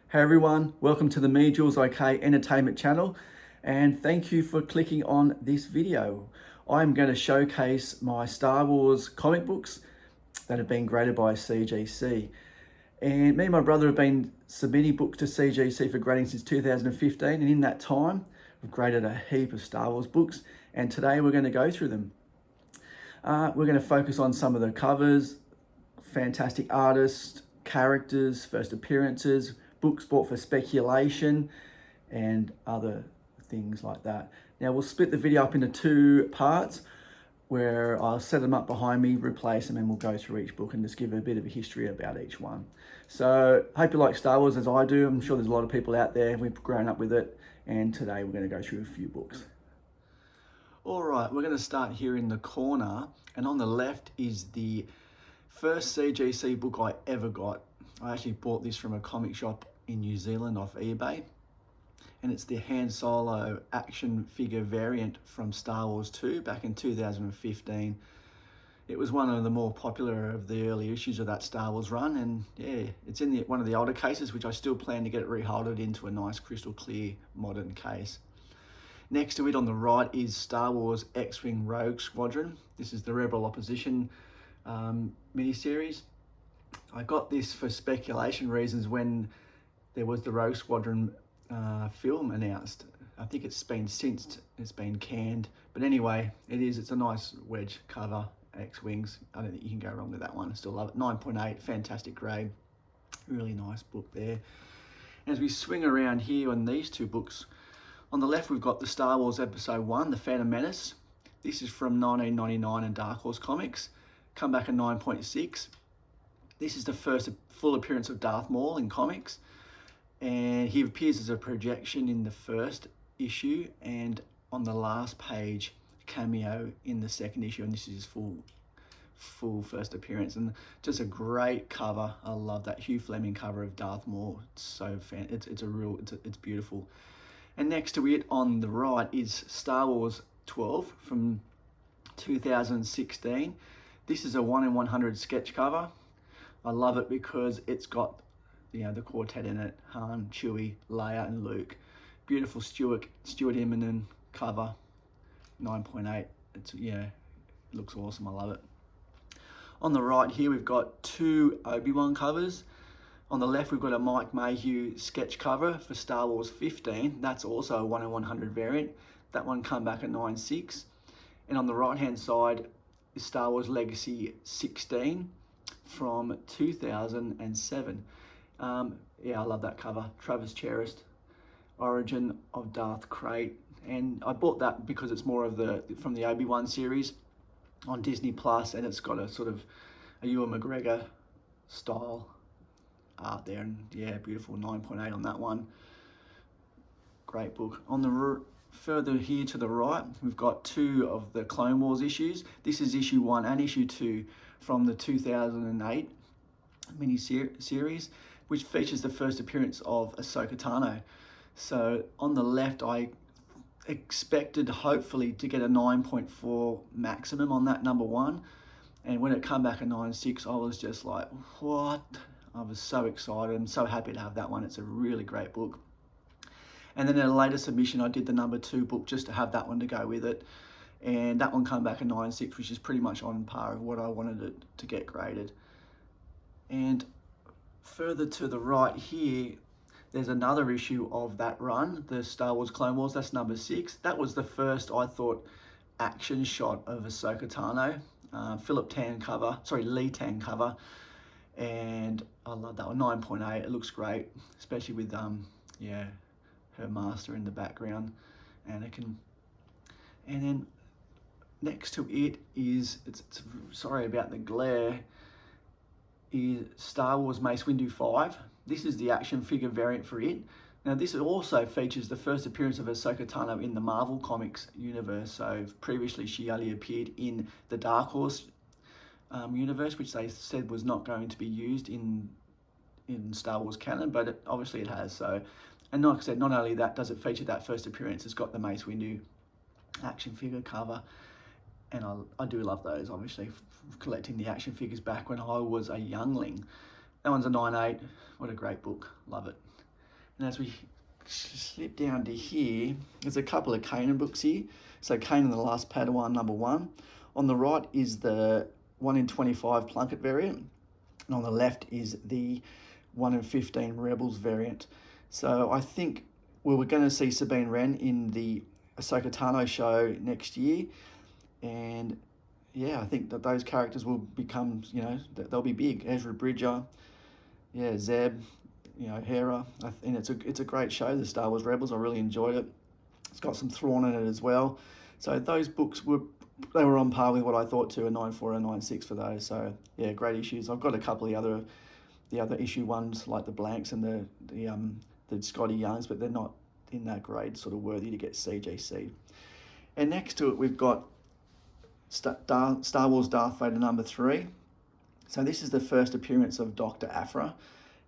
Hey everyone, welcome to the Me Jules OK Entertainment channel, and thank you for clicking on this video. I'm going to showcase my Star Wars comic books that have been graded by CGC. And me and my brother have been submitting books to CGC for grading since 2015, and in that time we've graded a heap of Star Wars books, and today we're going to go through them. We're going to focus on some of the covers, fantastic artists, characters, first appearances, books bought for speculation, and other things like that. Now we'll split the video up into two parts where I'll set them up behind me, replace them, and we'll go through each book and just give a bit of a history about each one. So hope you like Star Wars as I do. I'm sure there's a lot of people out there, we've grown up with it, and today we're going to go through a few books. All right, we're going to start here in the corner, and on the left is the first CGC book I ever got. I actually bought this from a comic shop in New Zealand off eBay, and it's the Han Solo action figure variant from Star Wars 2 back in 2015. It was one of the more popular of the early issues of that Star Wars run, and yeah, it's in one of the older cases, which I still plan to get it reholded into a nice crystal clear modern case. Next to it on the right is Star Wars X-Wing Rogue Squadron. This is the Rebel Opposition miniseries. I got this for speculation reasons when there was the Rogue Squadron film announced. I think it's been canned, but anyway, it's a nice wedge cover, X-Wings. I don't think you can go wrong with that one. I still love it. 9.8, fantastic grade, really nice book there. And as we swing around here on these two books, on the left we've got the Star Wars Episode 1, The Phantom Menace. This is from 1999 in Dark Horse Comics, come back at 9.6. This is the first full appearance of Darth Maul in comics, and he appears as a projection in the first issue, and on the last page, cameo in the second issue, and this is his full first appearance, and just a great cover. I love that Hugh Fleming cover of Darth Maul. It's so it's beautiful. And next to it on the right is Star Wars 12 from 2016. This is a 1 in 100 sketch cover. I love it because it's got the quartet in it: Han, Chewie, Leia, and Luke. Beautiful Stuart Immonen cover, 9.8. It looks awesome. I love it. On the right here we've got two Obi-Wan covers. On the left we've got a Mike Mayhew sketch cover for Star Wars 15. That's also a 1 in 100 variant. That one come back at 9.6. And on the right hand side is Star Wars Legacy 16 from 2007. I love that cover. Travis Cherished, Origin of Darth Krayt, and I bought that because it's more of from the Obi-Wan series on Disney Plus, and it's got a sort of a Ewan McGregor style art there, and beautiful. 9.8 on that one. Great book. On the further here to the right, we've got two of the Clone Wars issues. This is issue 1 and issue 2 from the 2008 mini-series, which features the first appearance of Ahsoka Tano. So on the left, I expected hopefully to get a 9.4 maximum on that number 1, and when it come back at 9.6, I was just like, what? I was so excited and so happy to have that one. It's a really great book. And then in a later submission, I did the number 2 book just to have that one to go with it, and that one come back at 9.6, which is pretty much on par of what I wanted it to get graded. And further to the right here, there's another issue of that run, the Star Wars Clone Wars. That's number 6. That was the first, I thought, action shot of Ahsoka Tano. Lee Tang cover, and I love that one. 9.8. It looks great, especially with her master in the background, Anakin. And then next to it is, sorry about the glare, is Star Wars Mace Windu 5. This is the action figure variant for it. Now this also features the first appearance of Ahsoka Tano in the Marvel Comics universe. So previously she only appeared in the Dark Horse universe, which they said was not going to be used in Star Wars canon, but obviously it has. So, and like I said, not only that does it feature that first appearance, it's got the Mace Windu action figure cover, and I do love those, obviously, collecting the action figures back when I was a youngling. That one's a 9.8. What a great book. Love it. And as we slip down to here, there's a couple of Kanan books here. So Kanan the Last Padawan #1. On the right is the 1 in 25 Plunkett variant, and on the left is the 1 in 15 Rebels variant. So I think we were going to see Sabine Wren in the Ahsoka Tano show next year, and yeah, I think that those characters will become, you know, they'll be big. Ezra Bridger, yeah, Zeb, you know, Hera, and it's a great show, the Star Wars Rebels. I really enjoyed it. It's got some Thrawn in it as well. So those books were on par with what I thought too, a 9.4 and a 9.6 for those. So yeah, great issues. I've got a couple of the other issue ones like the blanks and the Scotty Youngs, but they're not in that grade, sort of worthy to get CGC. And next to it, we've got Star Wars Darth Vader #3. So this is the first appearance of Dr. Aphra,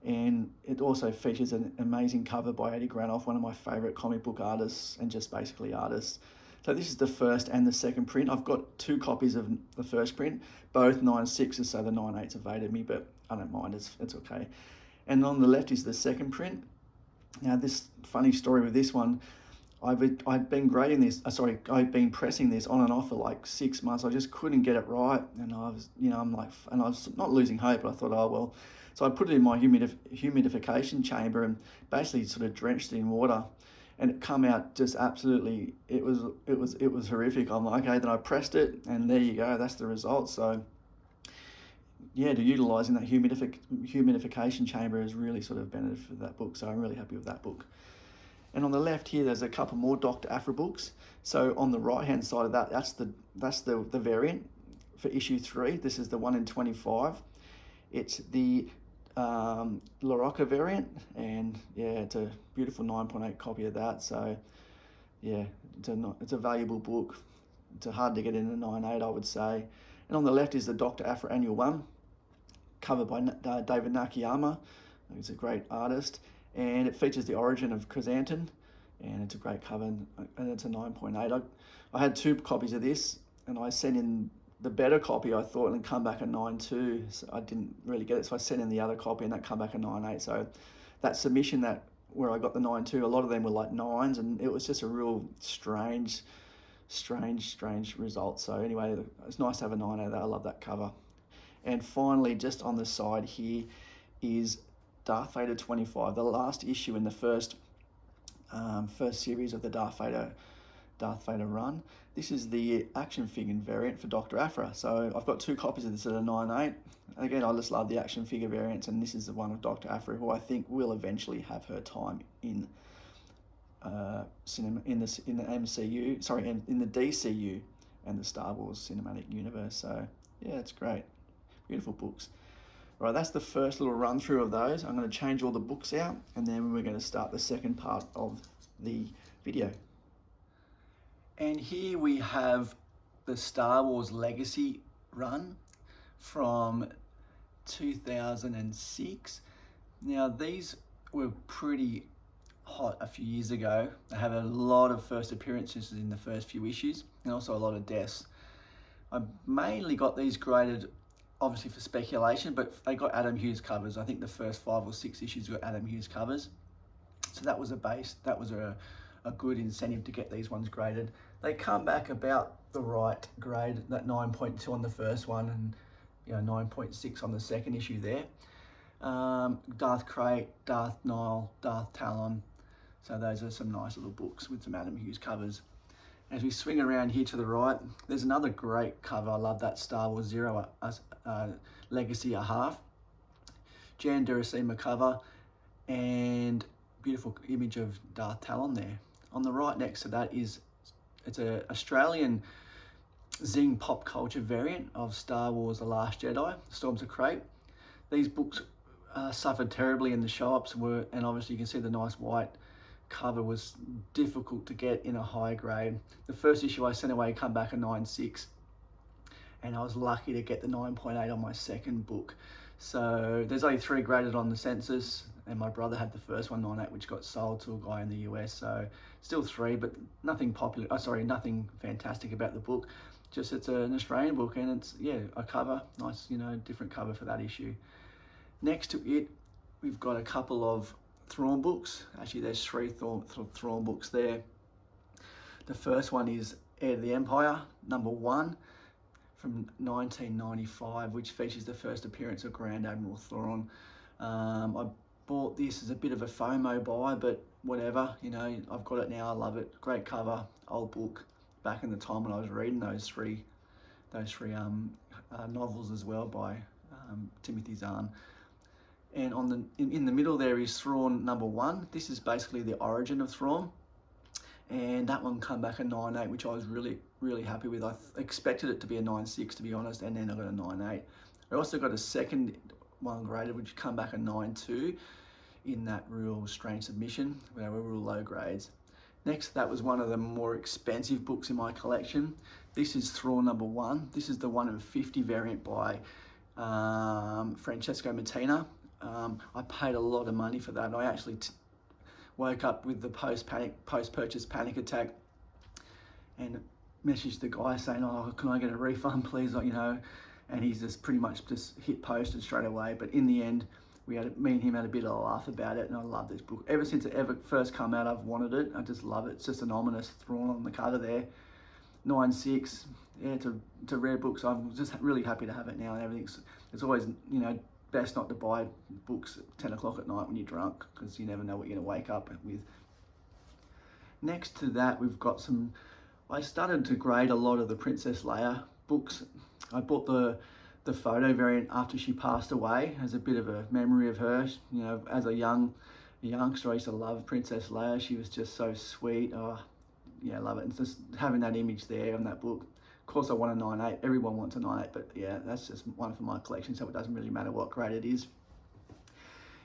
and it also features an amazing cover by Eddie Granoff, one of my favourite comic book artists and just basically artists. So this is the first and the second print. I've got 2 copies of the first print, both 9.6s, so the 9.8s evaded me, but I don't mind, it's okay. And on the left is the second print. Now this funny story with this one, I'd been grading this, I'd been pressing this on and off for like 6 months. I just couldn't get it right, and I was, you know, and I was not losing hope, but I thought, oh well. So I put it in my humidification chamber and basically sort of drenched it in water, and it come out just absolutely, it was horrific. I'm like, okay, then I pressed it, and there you go, that's the result. So yeah, utilising that humidification chamber has really sort of benefited that book. So I'm really happy with that book. And on the left here, there's a couple more Dr. Aphra books. So on the right-hand side of that, that's the variant for issue 3. This is the 1 in 25. It's the LaRocca variant, and yeah, it's a beautiful 9.8 copy of that. So yeah, it's a valuable book. It's hard to get in a 9.8, I would say. And on the left is the Dr. Aphra Annual 1, covered by David Nakayama. He's a great artist. And it features the origin of Chrysanthemum, and it's a great cover, and it's a 9.8. I had 2 copies of this, and I sent in the better copy, I thought, and come back a 9.2. So I didn't really get it, so I sent in the other copy, and that come back a 9.8. So that submission, where I got the 9.2, a lot of them were like 9s, and it was just a real strange result. So anyway, it's nice to have a 9.8. I love that cover. And finally, just on the side here is Darth Vader 25, the last issue in the first series of the Darth Vader run. This is the action figure variant for Dr. Aphra. So I've got 2 copies of this at a 9.8. Again, I just love the action figure variants, and this is the one of Dr. Aphra, who I think will eventually have her time in cinema, in the MCU, sorry, in the DCU and the Star Wars cinematic universe. So yeah, it's great, beautiful books. Right, that's the first little run through of those. I'm going to change all the books out, and then we're going to start the second part of the video. And here we have the Star Wars Legacy run from 2006. Now these were pretty hot a few years ago. They have a lot of first appearances in the first few issues, and also a lot of deaths. I mainly got these graded obviously for speculation, but they got Adam Hughes covers. I think the first 5 or 6 issues got Adam Hughes covers. So that was a good incentive to get these ones graded. They come back about the right grade, that 9.2 on the first one, and 9.6 on the second issue there. Darth Krayt, Darth Nihil, Darth Talon. So those are some nice little books with some Adam Hughes covers. As we swing around here to the right, there's another great cover. I love that Star Wars Zero Legacy a half. Jan Duracima cover, and beautiful image of Darth Talon there. On the right next to that it's an Australian Zing pop culture variant of Star Wars The Last Jedi, Storms of Krayt. These books suffered terribly in the shops, and obviously you can see the nice white cover was difficult to get in a high grade. The first issue I sent away come back a 9.6, and I was lucky to get the 9.8 on my second book. So there's only 3 graded on the census, and my brother had the first one, 9.8, which got sold to a guy in the US. So still 3, but nothing nothing fantastic about the book. Just it's an Australian book, and it's a cover, nice, different cover for that issue. Next to it, we've got a couple of Thrawn books. Actually, there's 3 Thrawn books there. The first one is Heir to the Empire, #1, from 1995, which features the first appearance of Grand Admiral Thrawn. I bought this as a bit of a FOMO buy, but whatever, you know, I've got it now. I love it. Great cover, old book. Back in the time when I was reading those three novels as well by Timothy Zahn. And in the middle there is Thrawn #1. This is basically the origin of Thrawn. And that one come back a 9.8, which I was really happy with. I expected it to be a 9.6, to be honest, and then I got a 9.8. I also got a second one graded, which come back a 9.2 in that real strange submission. They were real low grades. Next, that was one of the more expensive books in my collection. This is Thrawn #1. This is the 1 in 50 variant by Francesco Mattina. I paid a lot of money for that. I actually woke up with the post-purchase panic attack and messaged the guy saying, "Oh, can I get a refund, please?" You know, and he's just pretty much just hit posted straight away. But in the end, me and him had a bit of a laugh about it, and I love this book. Ever since it first come out, I've wanted it. I just love it. It's just an ominous Thrawn on the cover there. 9.6. Yeah, it's a rare book, so I'm just really happy to have it now. And everything's. It's always, you know, best not to buy books at 10 o'clock at night when you're drunk, because you never know what you're going to wake up with. Next to that, we've got some. I started to grade a lot of the Princess Leia books. I bought the photo variant after she passed away as a bit of a memory of her. You know, as a youngster, I used to love Princess Leia. She was just so sweet. Oh, yeah, I love it. And just having that image there on that book. Of course, I want a 9.8. Everyone wants a 9.8, but yeah, that's just one for my collection, so it doesn't really matter what grade it is.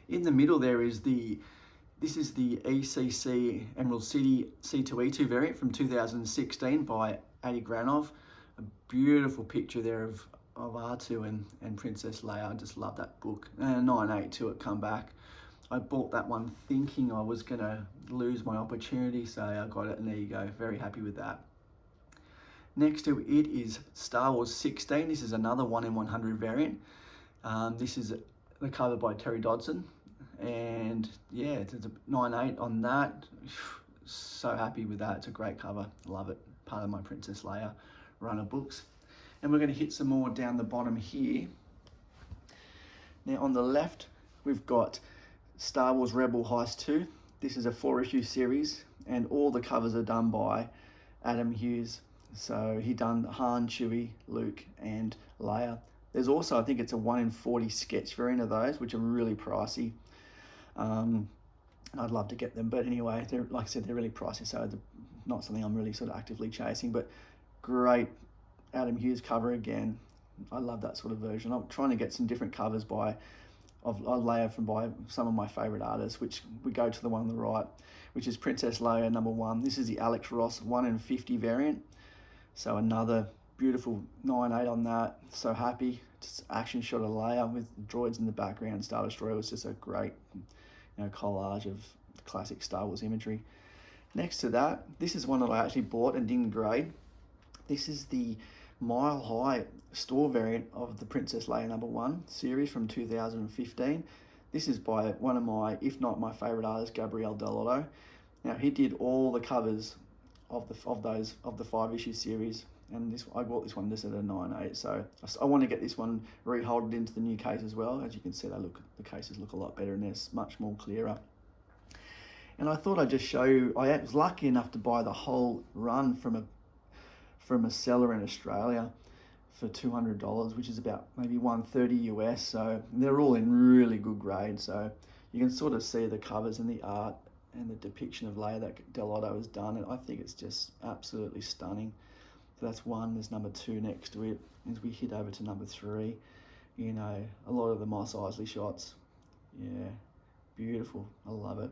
In the middle there is this is the ECC Emerald City C2E2 variant from 2016 by Adi Granov. A beautiful picture there of R2 and Princess Leia. I just love that book. And a 9.8 to it come back. I bought that one thinking I was gonna lose my opportunity, so I got it, and there you go. Very happy with that. Next to it is Star Wars 16. This is another 1 in 100 variant. This is the cover by Terry Dodson. And yeah, it's a 9.8 on that. So happy with that. It's a great cover. Love it. Part of my Princess Leia run of books. And we're going to hit some more down the bottom here. Now on the left, we've got Star Wars Rebel Heist 2. This is a 4-issue series, and all the covers are done by Adam Hughes. So he done Han, Chewie, Luke, and Leia. There's also, I think it's a 1 in 40 sketch variant of those, which are really pricey. I'd love to get them, but anyway, they're, like I said, they're really pricey, so they're not something I'm really sort of actively chasing. But great Adam Hughes cover again. I love that sort of version. I'm trying to get some different covers by Leia by some of my favourite artists, which we go to the one on the right, which is Princess Leia #1. This is the Alex Ross 1 in 50 variant. So another beautiful 9.8 on that. So happy. Just action shot of Leia with droids in the background. Star Destroyer was just a great, collage of classic Star Wars imagery. Next to that, this is one that I actually bought and didn't grade. This is the Mile High store variant of the Princess Leia #1 series from 2015. This is by one of my, if not my favourite artist, Gabriel Dell'Otto. Now he did all the covers of the 5-issue series, and I bought this one just at a 9.8. So I want to get this one reholded into the new case as well. As you can see, the cases look a lot better and they're much more clearer. And I thought I'd just show you. I was lucky enough to buy the whole run from a seller in Australia for $200, which is about maybe $130 US. So they're all in really good grade. So you can sort of see the covers and the art and the depiction of Leia that Dell'Otto has done, and I think it's just absolutely stunning. So that's one. There's #2 next to it. As we hit over to #3, a lot of the Mos Eisley shots. Yeah, beautiful. I love it.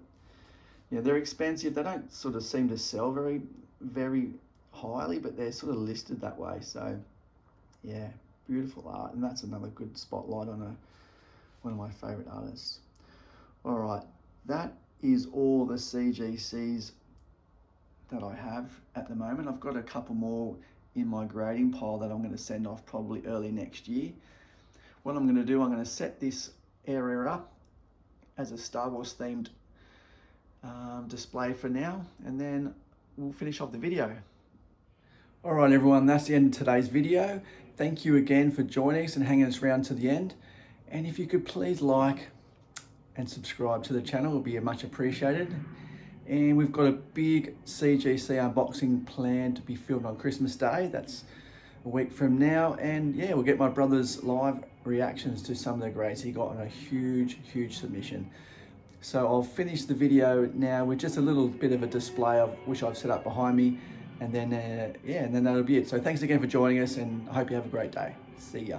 Yeah, they're expensive. They don't sort of seem to sell very, very highly, but they're sort of listed that way. So yeah, beautiful art, and that's another good spotlight on one of my favorite artists. All right, that is all the CGCs that I have at the moment. I've got a couple more in my grading pile that I'm going to send off probably early next year. What I'm going to do, I'm going to set this area up as a Star Wars themed display for now, and then we'll finish off the video. All right, everyone, that's the end of today's video. Thank you again for joining us and hanging us around to the end. And if you could please like and subscribe to the channel, it would be much appreciated. And we've got a big CGC unboxing planned to be filmed on Christmas Day. That's a week from now. And yeah, we'll get my brother's live reactions to some of the grades he got on a huge submission. So I'll finish the video now with just a little bit of a display of which I've set up behind me. And then, yeah, and then that'll be it. So thanks again for joining us, and I hope you have a great day. See ya.